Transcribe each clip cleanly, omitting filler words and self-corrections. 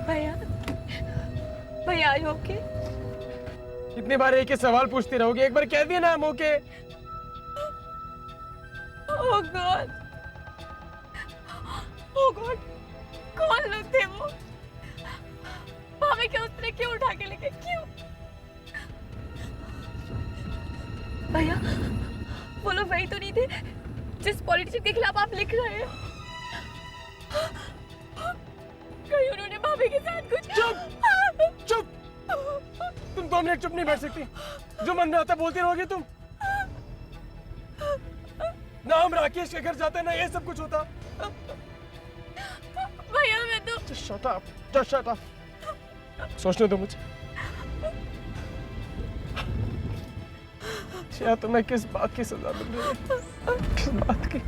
भैया, भैया are you okay? कितनी बार एक ही सवाल पूछती रहोगी? एक बार कह दिया ना हम ओके। ओह गॉड, ओह गॉड, कौन लोग थे वो? भाभी क्या उसने क्यों उठा के लेके, क्यों? भैया, वो लोग वही तो नहीं थे जिस पॉलिटिशियन के खिलाफ आप लिख रहे हैं? कहीं उन्होंने भाभी के साथ कुछ? चुप, चुप। तुम 2 मिनट चुप नहीं बैठ सकती? जो मन में आता बोलती रहोगी तुम। ना हम राकेश के घर जाते, ना ये सब कुछ होता। भैया मैं तो Just shut up, just shut up. सोचने दो मुझे। या तुम्हें किस बात की सजा मिल रही है? किस बात की?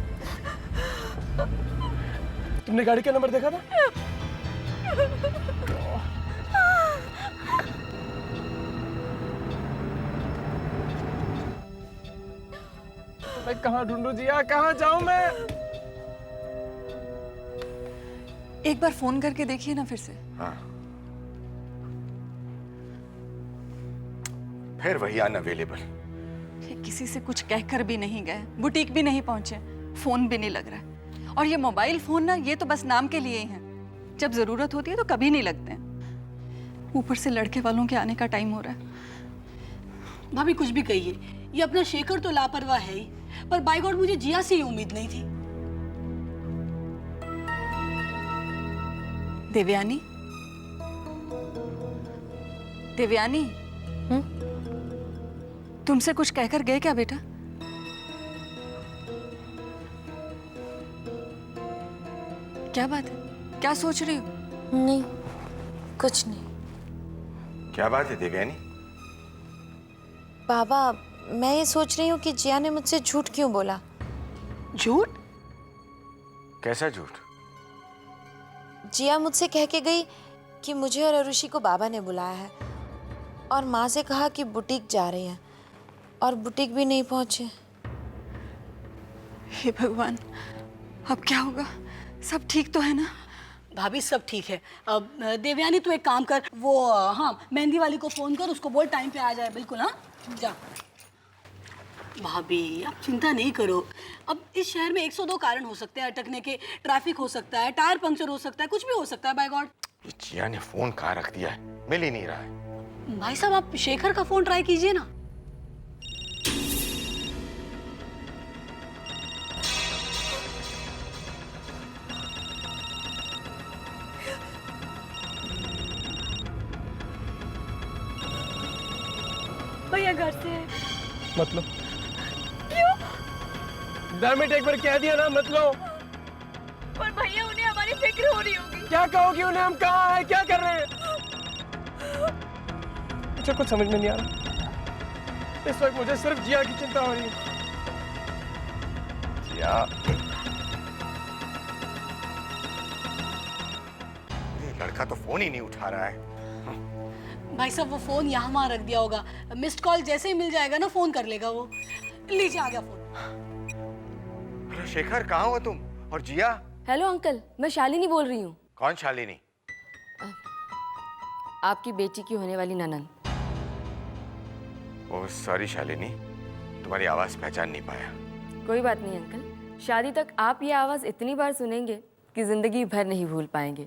तुमने गाड़ी का नंबर देखा था? मैं कहाँ ढूंढूं जिया, कहाँ जाऊं मैं? एक बार फोन करके देखिए ना फिर से। हाँ, फिर वही अनअवेलेबल। ये किसी से कुछ कहकर भी नहीं गए, बुटीक भी नहीं पहुंचे, फोन भी नहीं लग रहा है। और ये मोबाइल फोन ना, ये तो बस नाम के लिए ही हैं। जब जरूरत होती है तो कभी नहीं लगते हैं। ऊपर से लड़के वालों के आने का टाइम हो रहा है। भाभी कुछ भी कहिए, ये अपना शेखर तो लापरवाह है ही, पर बाय गॉड मुझे जिया से ही उम्मीद नहीं थी। देवयानी, देवयानी, तुमसे कुछ कहकर गए क्या बेटा? क्या बात है? क्या सोच रही हो? नहीं, कुछ नहीं। क्या बात है देवयानी? बाबा, मैं ये सोच रही हूँ कि जिया ने मुझसे झूठ क्यों बोला? झूठ? कैसा झूठ? जिया मुझसे कह के गई कि मुझे और अरुषि को बाबा ने बुलाया है और माँ से कहा कि बुटीक जा रही हैं और बुटीक भी नहीं पहुंचे। हे भगवान, अब क्या होगा? सब ठीक तो है ना? भाभी सब ठीक है। अब देवयानी तू एक काम कर, वो हाँ मेहंदी वाली को फोन कर, उसको बोल टाइम पे आ जाए। बिल्कुल, हाँ जा। भाभी आप चिंता नहीं करो। अब इस शहर में 102 कारण हो सकते हैं अटकने के। ट्रैफिक हो सकता है, टायर पंक्चर हो सकता है, कुछ भी हो सकता है। बाय गॉड, ये जिया ने फोन कहाँ रख दिया है? मिल ही नहीं रहा है। भाई साहब आप शेखर का फोन ट्राई कीजिए ना। भैया घर से है। मतलब क्यों? धर्मिट एक बार कह दिया ना मतलब। पर भैया उन्हें हमारी फिक्र हो रही होगी। क्या कहोगी उन्हें? हम कहाँ हैं, क्या कर रहे हैं? मुझे कुछ समझ में नहीं आ रहा। इस वक्त मुझे सिर्फ जिया की चिंता हो रही है। जिया, ये लड़का तो फोन ही नहीं उठा रहा है। भाई साहब वो फोन यहाँ वहाँ रख दिया होगा। मिस्ड कॉल जैसे ही मिल जाएगा ना फोन कर लेगा वो। लीजिए आ गया फोन। अरे शेखर, कहाँ हो तुम? और जिया? हेलो अंकल, मैं शालिनी बोल रही हूँ। कौन शालिनी? आपकी बेटी की होने वाली ननंद। ओह सॉरी शालिनी, तुम्हारी आवाज पहचान नहीं पाया। कोई बात नहीं अंकल, शादी तक आप ये आवाज़ इतनी बार सुनेंगे कि ज़िंदगी भर नहीं भूल पाएंगे।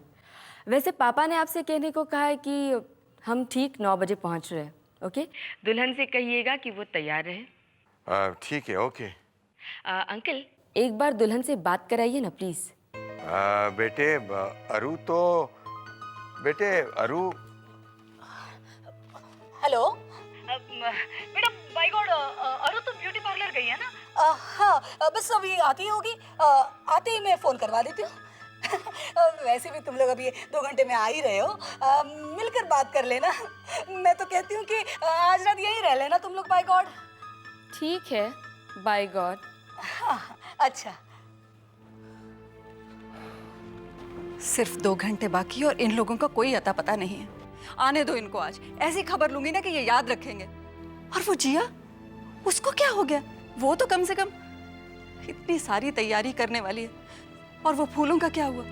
वैसे पापा ने आपसे कहने को कहा है कि हम ठीक 9 बजे पहुँच रहे हैं। ओके, दुल्हन से कहिएगा कि वो तैयार रहे। ठीक है, ओके। अंकल एक बार दुल्हन से बात कराइए ना प्लीज़। बेटे अरु तो बेटे अरु। हेलो बेटा, बाय गॉड अरु तो ब्यूटी पार्लर गई है ना? हाँ बस अभी आती होगी। आते ही मैं फोन करवा देती हूँ। वैसे भी तुम लोग अभी 2 घंटे में आ ही रहे हो, मिलकर बात कर लेना। मैं तो कहती हूँ कि आज रात यहीं रह लेना तुम लोग। By God. ठीक है, बाय गॉड। अच्छा, सिर्फ 2 घंटे बाकी और इन लोगों का कोई अता पता नहीं है। आने दो इनको, आज ऐसी खबर लूंगी ना कि ये याद रखेंगे। और वो जिया, उसको क्या हो गया? वो तो कम से कम इतनी सारी तैयारी करने वाली है और वो फूलों का क्या हुआ?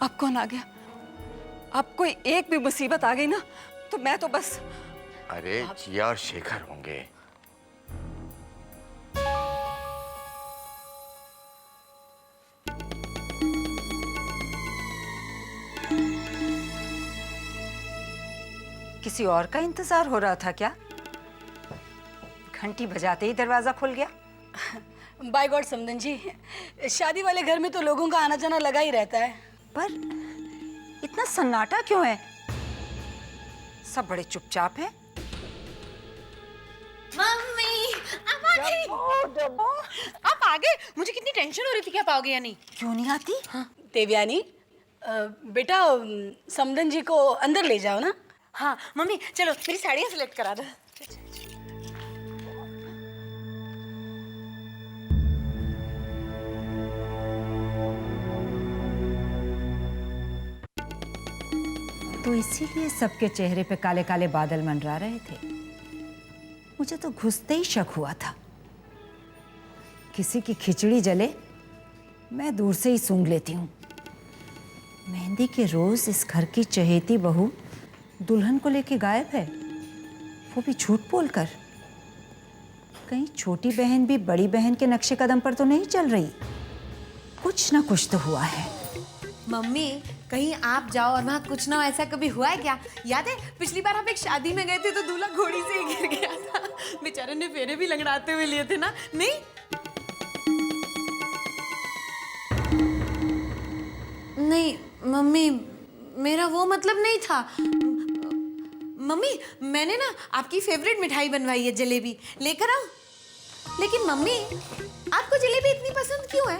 अब कौन आ गया? अब कोई एक भी मुसीबत आ गई ना तो मैं तो बस। अरे जिया और शेखर होंगे। किसी और का इंतजार हो रहा था क्या? घंटी बजाते ही दरवाजा खुल गया। बाय गॉड समदन जी, शादी वाले घर में तो लोगों का आना जाना लगा ही रहता है। पर इतना सन्नाटा क्यों है? सब बड़े चुपचाप हैं। मम्मी आप आ गई। आप आ गए? मुझे कितनी टेंशन हो रही थी कि आप आओगे या नहीं। क्यों नहीं आती? देवयानी, बेटा समदन जी को अंदर ले जाओ ना। हाँ मम्मी चलो मेरी साड़ियाँ सिलेक्ट करा दो। तो इसीलिए सबके चेहरे पे काले काले बादल मंडरा रहे थे। मुझे तो घुसते ही शक हुआ था। किसी की खिचड़ी जले मैं दूर से ही सूंघ लेती हूँ। मेहंदी के रोज इस घर की चहेती बहू दुल्हन को लेके गायब है, वो भी झूठ बोलकर। कहीं छोटी बहन भी बड़ी बहन के नक्शे कदम पर तो नहीं चल रही? कुछ ना कुछ तो हुआ है। मम्मी कहीं आप जाओ और वहाँ कुछ ना हो, ऐसा कभी हुआ है क्या? याद है पिछली बार हम एक शादी में गए थे तो दूल्हा घोड़ी से ही गिर गया था। बेचारे ने फेरे भी लंगड़ाते हुए लिए थे ना। नहीं नहीं मम्मी, मेरा वो मतलब नहीं था। मम्मी मैंने ना आपकी फेवरेट मिठाई बनवाई है, जलेबी, लेकर आओ। लेकिन मम्मी आपको जलेबी इतनी पसंद क्यों है?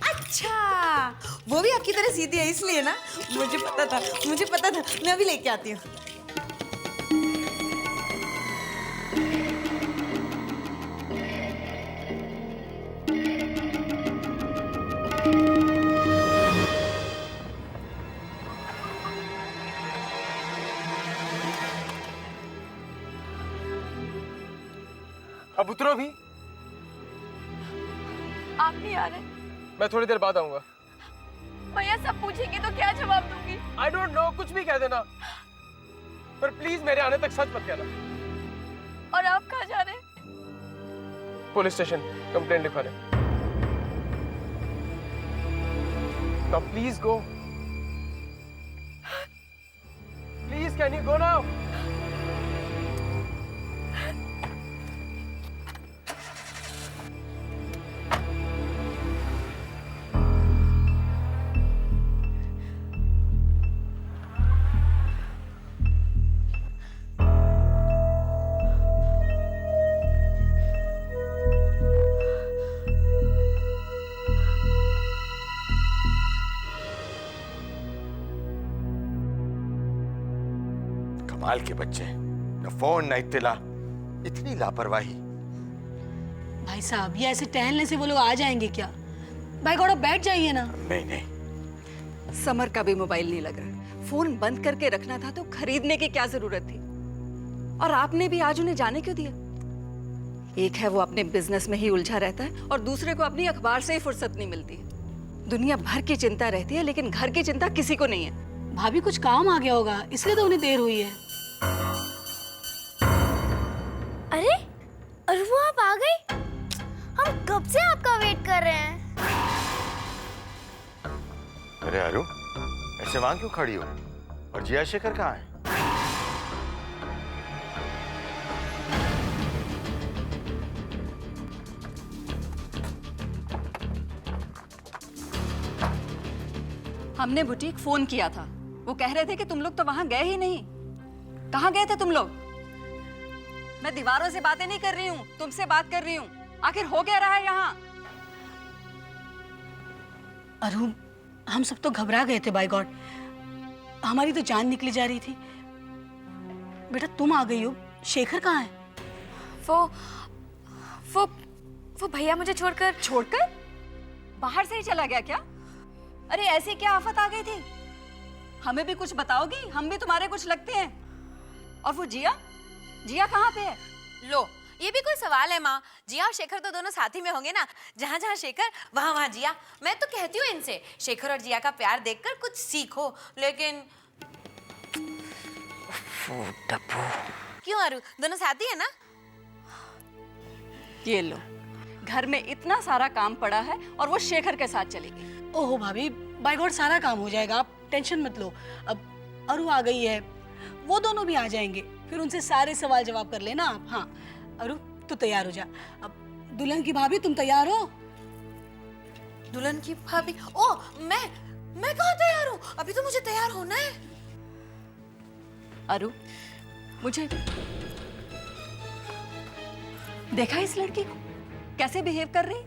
अच्छा वो भी आपकी तरह सीधी है इसलिए ना। मुझे पता था, मैं अभी लेके आती हूँ। अब उतरो भी। आप नहीं आ रहे? मैं थोड़ी देर बाद आऊंगा। भैया सब पूछेंगे तो क्या जवाब दूंगी? आई डोंट नो, कुछ भी कह देना, पर प्लीज मेरे आने तक सच मत कहना। और आप कहाँ जा रहे हैं? पुलिस स्टेशन कंप्लेंट लिखवाने। Now please go, please can you go now? कमाल के बच्चे, न फोन न इत्तला, इतनी लापरवाही। भाई साहब ये ऐसे टहलने से वो लोग आ जाएंगे क्या? भाई गॉड, बैठ जाइए ना। नहीं नहीं, समर का भी मोबाइल नहीं लग रहा। फोन बंद करके रखना था तो खरीदने की क्या जरूरत थी? और आपने भी आज उन्हें जाने क्यों दिया? एक है वो अपने बिजनेस में ही उलझा रहता है और दूसरे को अपनी अखबार से ही फुर्सत नहीं मिलती है। दुनिया भर की चिंता रहती है लेकिन घर की चिंता किसी को नहीं है। भाभी कुछ काम आ गया होगा इसलिए तो उन्हें देर हुई है। अरे और वो आप आ गए? हम कब से आपका वेट कर रहे हैं। अरे अरु, ऐसे वहां क्यों खड़ी हो? और जिया शेखर कहाँ है? हमने बुटीक फोन किया था, वो कह रहे थे कि तुम लोग तो वहां गए ही नहीं। कहाँ गए थे तुम लोग? मैं दीवारों से बातें नहीं कर रही हूँ, तुमसे बात कर रही हूँ। आखिर हो क्या रहा है यहाँ? अरु हम सब तो घबरा गए थे। बाय गॉड, हमारी तो जान निकली जा रही थी। बेटा तुम आ गई हो, शेखर कहाँ है? वो भैया मुझे छोड़कर बाहर से ही चला गया क्या? अरे ऐसी क्या आफत आ गई थी? हमें भी कुछ बताओगी? हम भी तुम्हारे कुछ लगते हैं। और वो जिया कहाँ पे है? लो ये भी कोई सवाल है माँ? जिया और शेखर तो दोनों साथ ही में होंगे ना। जहाँ जहाँ शेखर वहाँ वहाँ जिया। मैं तो कहती हूँ इनसे, शेखर और जिया का प्यार देखकर कुछ सीखो। लेकिन क्यों अरु, दोनों साथ ही है ना? ये लो, घर में इतना सारा काम पड़ा है और वो शेखर के साथ चली गई। ओहो भाभी, बाय गॉड सारा काम हो जाएगा, आप टेंशन मत लो। अब अरु आ गई है, वो दोनों भी आ जाएंगे, फिर उनसे सारे सवाल जवाब कर लेना आप। हाँ अरु, तू तैयार हो जा। अब दुल्हन की भाभी, तुम तैयार हो? दुल्हन की भाभी? ओ, मैं कहाँ तैयार हूँ? अभी तो मुझे तैयार होना है। अरु, मुझे देखा इस लड़की को कैसे बिहेव कर रही?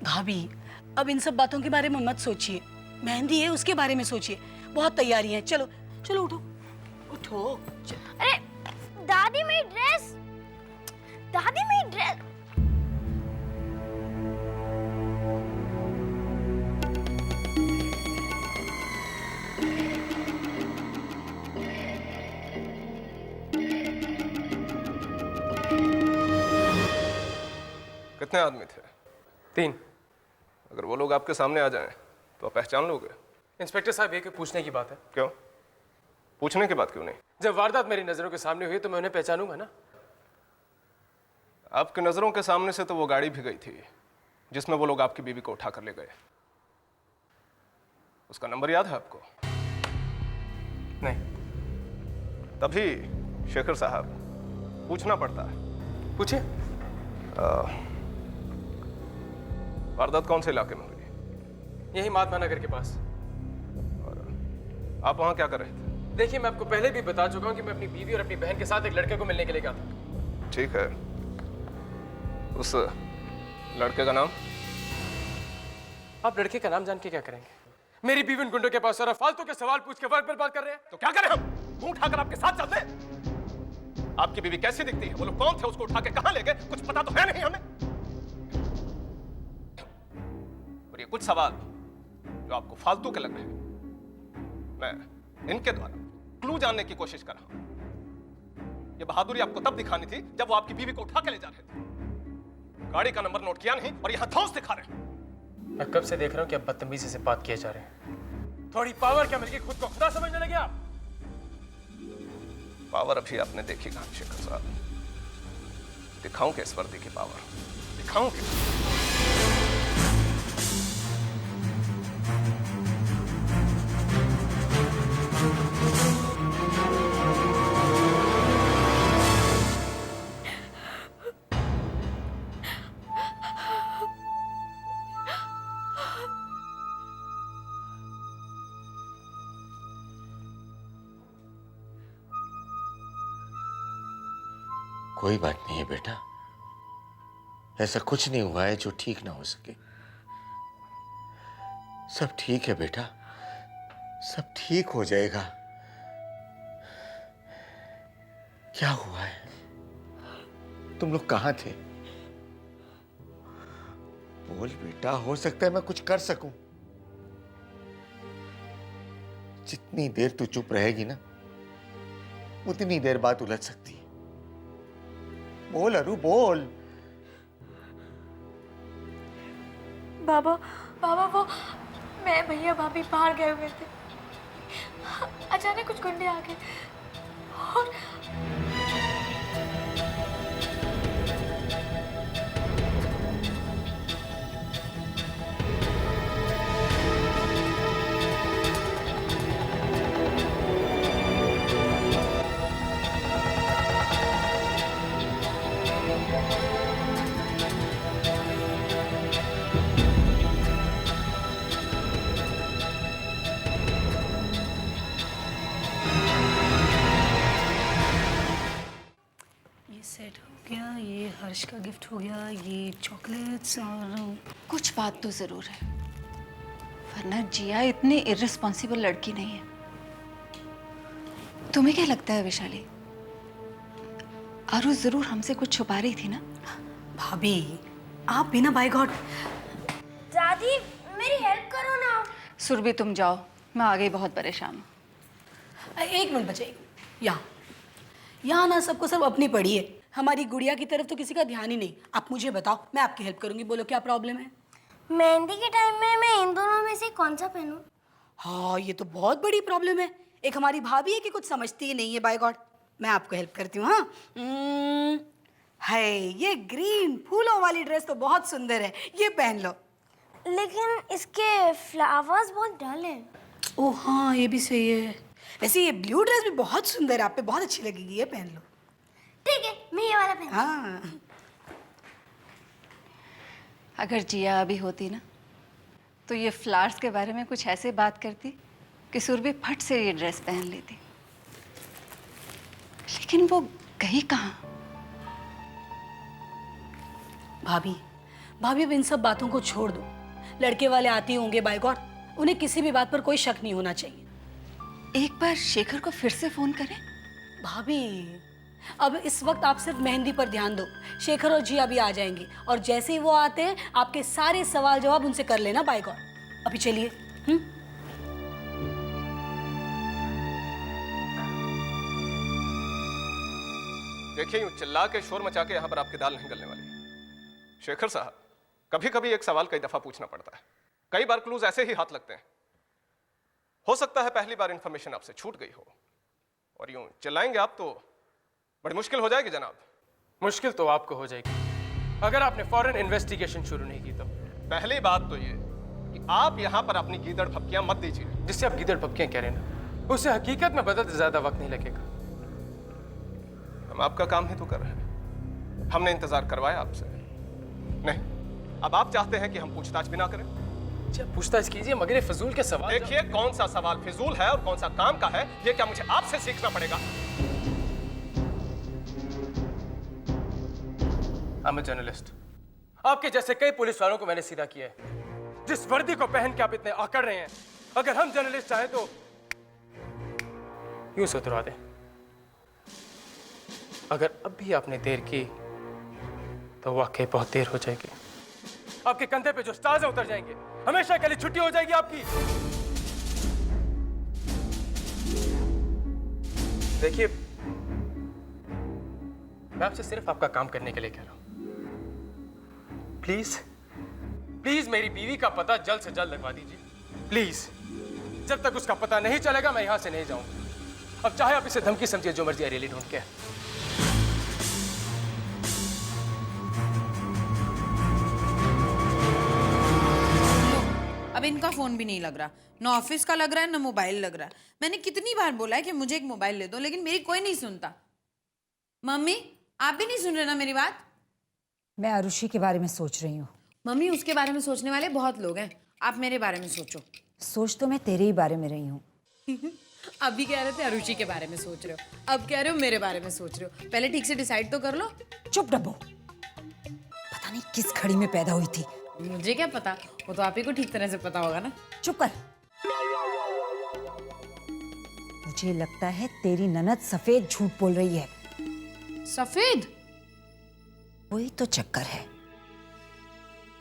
भाभी, अब इन सब बातों के बारे में मत सोचिए, मेहंदी है उसके बारे में सोचिए। बहुत तैयारी है, चलो चलो उठो उठो। अरे दादी मेरी ड्रेस, दादी मेरी ड्रेस। कितने आदमी थे? 3। अगर वो लोग आपके सामने आ जाएं तो आप पहचान लोगे? इंस्पेक्टर साहब, ये कोई पूछने की बात है? क्यों? पूछने की बात क्यों नहीं? जब वारदात मेरी नजरों के सामने हुई तो मैं उन्हें पहचानूंगा ना। आपकी नजरों के सामने से तो वो गाड़ी भी गई थी जिसमें वो लोग आपकी बीवी को उठा कर ले गए। उसका नंबर याद है आपको? नहीं। तभी शेखर साहब, पूछना पड़ता है। पूछिए। वारदात कौन से इलाके में हुई? यही महात्मा नगर के पास। और आप वहां क्या कर रहे थे? देखिए, मैं आपको पहले भी बता चुका हूं कि मैं अपनी बीवी और अपनी बहन के साथ एक लड़के को मिलने के लिए गया था। ठीक है, उस लड़के का नाम? आप लड़के का नाम जान के क्या करेंगे? मेरी बीवी उन गुंडों के पास सारा फालतू के सवाल पूछ के वक्त बर्बाद कर रहे हैं। तो क्या करें हम? मुंह उठाकर आपके साथ चलते हैं? आपकी बीवी कैसी दिखती है? वो लोग कौन थे? उसको उठा के कहां ले गए? कुछ पता तो है नहीं हमें। और ये कुछ सवाल जो आपको फालतू के लग रहे हैं, मैं इनके द्वारा क्लू जानने की कोशिश कर रहा हूं। ये बहादुरी आपको तब दिखानी थी जब वो आपकी बीवी को उठा के ले जा रहे थे। गाड़ी का नंबर नोट किया नहीं और यहां धौंस दिखा रहे हैं। मैं कब से देख रहा हूं कि आप बदतमीजी से बात किए जा रहे हैं। थोड़ी पावर क्या मिलके खुद को खुदा समझने लगे आप? पावर अभी आपने देखी कहां शेखर साहब? दिखाऊं क्या इस वर्दी की पावर? दिखाऊं क्या? कोई बात नहीं है बेटा, ऐसा कुछ नहीं हुआ है जो ठीक ना हो सके। सब ठीक है बेटा, सब ठीक हो जाएगा। क्या हुआ है? तुम लोग कहां थे? बोल बेटा, हो सकता है मैं कुछ कर सकूं। जितनी देर तू चुप रहेगी ना, उतनी देर बात उलझ सकती है। बोल अरु, बोल। बाबा वो मैं भैया भाभी बाहर गए हुए थे, अचानक कुछ गुंडे आ गए और सेट हो गया, ये हर्ष का गिफ्ट हो गया, ये चॉकलेट्स, और कुछ बात तो जरूर है, वरना जिया इतनी इर्रिस्पॉन्सिबल लड़की नहीं है। तुम्हें क्या लगता है विशाली, आरू जरूर हमसे कुछ छुपा रही थी ना? भाभी आप भी ना, बाय गॉड। दादी मेरी हेल्प करो ना। सुरभि तुम जाओ, मैं आ गई, बहुत परेशान हूँ। एक मिनट बचे, यहाँ ना सबको सब अपनी पड़ी है। हमारी गुड़िया की तरफ तो किसी का ध्यान ही नहीं। आप मुझे बताओ, मैं आपकी हेल्प करूंगी। बोलो क्या प्रॉब्लम है? मेहंदी के टाइम में मैं इन दोनों में से कौन सा पहनूं? हाँ, ये तो बहुत बड़ी प्रॉब्लम है। एक हमारी भाभी है कि कुछ समझती ही नहीं है। बाय गॉड, मैं आपको हेल्प करती हूँ। हाँ, है ये ग्रीन फूलों वाली ड्रेस तो बहुत सुंदर है, ये पहन लो। लेकिन इसके फ्लावर्स बहुत डल हैं। ओह हाँ, ये भी सही है। वैसे ये ब्लू ड्रेस भी बहुत सुंदर है, आप पे बहुत अच्छी लगेगी, ये पहन लो। ठीक है, मैं ये वाला पहन। हाँ, अगर जिया अभी होती ना तो ये फ्लावर्स के बारे में कुछ ऐसे बात करती कि सुरभि फट से ये ड्रेस पहन लेती। लेकिन वो गई कहाँ? भाभी भाभी अब इन सब बातों को छोड़ दो। लड़के वाले आते ही होंगे, बाय गॉड, उन्हें किसी भी बात पर कोई शक नहीं होना चाहिए। एक बार शेखर को फिर से फोन करें। भाभी अब इस वक्त आप सिर्फ मेहंदी पर ध्यान दो। शेखर और जिया भी आ जाएंगे और जैसे ही वो आते हैं आपके सारे सवाल जवाब उनसे कर लेना। बाय गॉड, अभी चलिए। देखिए, यूं चिल्ला के शोर मचा के यहां पर आपकी दाल नहीं गलने वाली। शेखर साहब, कभी कभी एक सवाल कई दफा पूछना पड़ता है। कई बार क्लूज ऐसे ही हाथ लगते हैं। हो सकता है पहली बार इंफॉर्मेशन आपसे छूट गई हो, और यूं चिल्लाएंगे आप तो बड़ी मुश्किल हो जाएगी जनाब। मुश्किल तो आपको हो जाएगी अगर आपने फौरन इन्वेस्टिगेशन शुरू नहीं की तो। पहली बात तो ये कि आप यहां पर अपनी गीदड़ फपकियां मत दीजिए। जिससे आप गीदड़ पक्कियां कह रहे हैं ना, उससे हकीकत में बदलते ज्यादा वक्त नहीं लगेगा। हम आपका काम ही तो कर रहे हैं। हमने इंतजार करवाया आपसे नहीं। अब आप चाहते हैं कि हम पूछताछ भी ना करें? अच्छा, पूछताछ कीजिए, मगर ये फजूल के सवाल। देखिए, कौन सा सवाल फिजूल है और कौन सा काम का है, ये क्या मुझे आपसे सीखना पड़ेगा? I'm a journalist. आपके जैसे कई पुलिस वालों को मैंने सीधा किया है। जिस वर्दी को पहन के आप इतने आकड़ रहे हैं, अगर हम जर्नलिस्ट चाहें तो यूं से उतरवा दें। अगर अब भी आपने देर की तो वाकई बहुत देर हो जाएगी। आपके कंधे पे जो स्टार्स उतर जाएंगे, हमेशा के लिए छुट्टी हो जाएगी आपकी। देखिए, मैं आपसे सिर्फ आपका काम करने के लिए कह रहा हूं। प्लीज प्लीज मेरी बीवी का पता जल्द से जल्द लगवा दीजिए, प्लीज। जब तक उसका पता नहीं चलेगा मैं यहां से नहीं जाऊंगा। अब चाहे आप इसे धमकी समझिए, जो मर्जी, आई रियली डोंट केयर। अब इनका फोन भी नहीं लग रहा, ना ऑफिस का लग रहा है ना मोबाइल लग रहा है। मैंने कितनी बार बोला है कि मुझे एक मोबाइल ले दो, लेकिन मेरी कोई नहीं सुनता। मम्मी, आप भी नहीं सुन रहे ना मेरी बात? मैं अरुषि के बारे में सोच रही हूँ। मम्मी, उसके बारे में सोचने वाले बहुत लोग हैं, आप मेरे बारे में सोचो। सोच तो मैं तेरे ही बारे में रही हूँ। अभी कह रहे थे अरुषि के बारे में सोच रहे हो, अब कह रहे हो मेरे बारे में सोच रहे हो। पहले ठीक से डिसाइड तो कर लो। चुप डब्बो, पता नहीं किस खड़ी में पैदा हुई थी। मुझे क्या पता, वो तो आप ही को ठीक तरह से पता होगा ना। चुप कर। मुझे लगता है तेरी ननद सफेद झूठ बोल रही है। सफेद? वही तो चक्कर है,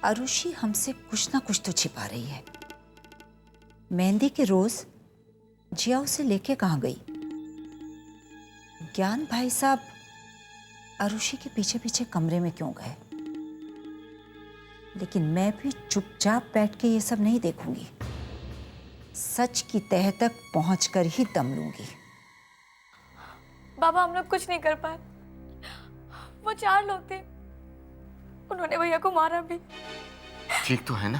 अरुषि हमसे कुछ ना कुछ तो छिपा रही है। मेहंदी के रोज जिया उसे लेके कहाँ गई? ज्ञान भाई साहब अरुषि के पीछे पीछे कमरे में क्यों गए? लेकिन मैं भी चुपचाप बैठ के ये सब नहीं देखूंगी। सच की तह तक पहुंचकर ही दम लूंगी। बाबा, हम लोग कुछ नहीं कर पाए। वो 4 लोग थे, उन्होंने भैया को मारा भी। ठीक तो है ना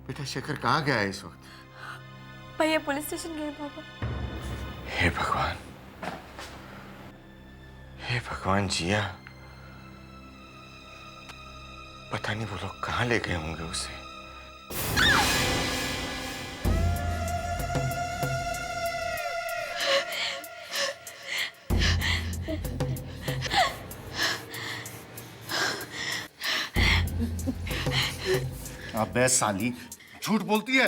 बेटा? शेखर कहाँ गया है इस वक्त? भैया पुलिस स्टेशन गए बाबा। हे भगवान, हे भगवान। जिया, पता नहीं वो लोग कहाँ ले गए होंगे उसे। अबे साली, झूठ बोलती है।